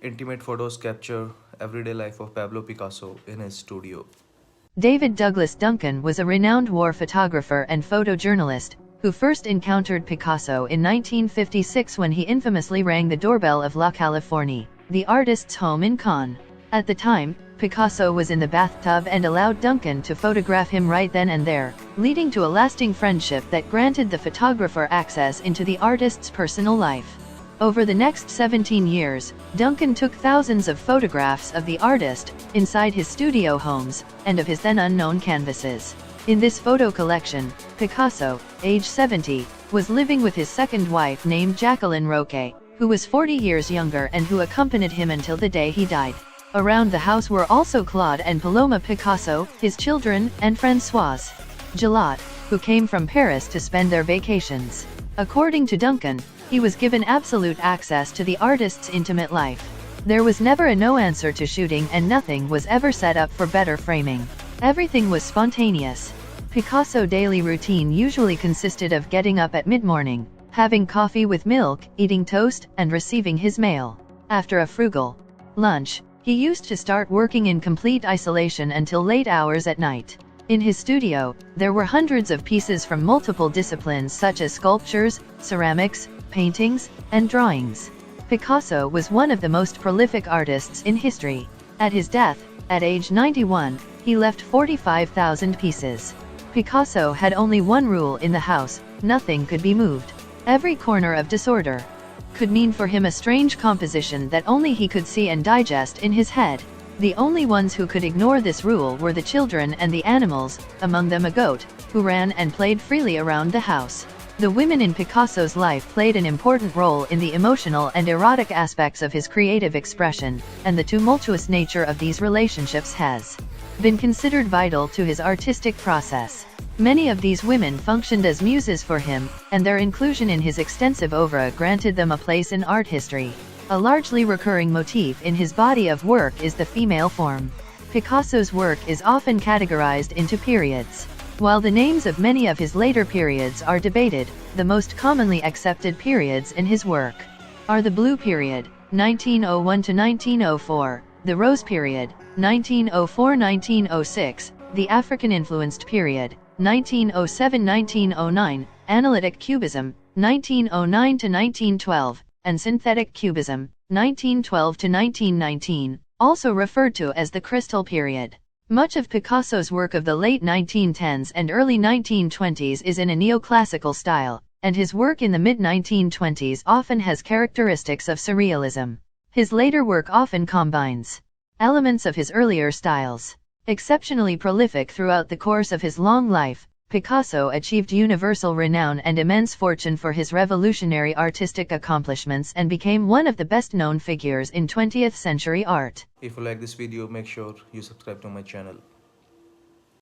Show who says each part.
Speaker 1: Intimate photos capture everyday life of Pablo Picasso in his studio.
Speaker 2: David Douglas Duncan was a renowned war photographer and photojournalist, who first encountered Picasso in 1956 when he infamously rang the doorbell of La Californie, the artist's home in Cannes. At the time, Picasso was in the bathtub and allowed Duncan to photograph him right then and there, leading to a lasting friendship that granted the photographer access into the artist's personal life. Over the next 17 years, Duncan took thousands of photographs of the artist, inside his studio homes, and of his then unknown canvases. In this photo collection, Picasso, age 70, was living with his second wife named Jacqueline Roque, who was 40 years younger and who accompanied him until the day he died. Around the house were also Claude and Paloma Picasso, his children, and Françoise Gillot, who came from Paris to spend their vacations. According to Duncan, he was given absolute access to the artist's intimate life. There was never a no answer to shooting and nothing was ever set up for better framing. Everything was spontaneous. Picasso's daily routine usually consisted of getting up at mid-morning, having coffee with milk, eating toast, and receiving his mail. After a frugal lunch, he used to start working in complete isolation until late hours at night. In his studio, there were hundreds of pieces from multiple disciplines such as sculptures, ceramics, paintings, and drawings. Picasso was one of the most prolific artists in history. At his death, at age 91, he left 45,000 pieces. Picasso had only one rule in the house: nothing could be moved. Every corner of disorder could mean for him a strange composition that only he could see and digest in his head. The only ones who could ignore this rule were the children and the animals, among them a goat, who ran and played freely around the house. The women in Picasso's life played an important role in the emotional and erotic aspects of his creative expression, and the tumultuous nature of these relationships has been considered vital to his artistic process. Many of these women functioned as muses for him, and their inclusion in his extensive oeuvre granted them a place in art history. A largely recurring motif in his body of work is the female form. Picasso's work is often categorized into periods. While the names of many of his later periods are debated, the most commonly accepted periods in his work are the Blue Period, 1901 to 1904, the Rose Period, 1904-1906, the African-influenced period, 1907-1909, Analytic Cubism, 1909 to 1912, and Synthetic Cubism, 1912 to 1919, also referred to as the Crystal Period. Much of Picasso's work of the late 1910s and early 1920s is in a neoclassical style, and his work in the mid-1920s often has characteristics of surrealism. His later work often combines elements of his earlier styles. Exceptionally prolific throughout the course of his long life, Picasso achieved universal renown and immense fortune for his revolutionary artistic accomplishments and became one of the best-known figures in 20th century art.
Speaker 1: If you like this video, make sure you subscribe to my channel.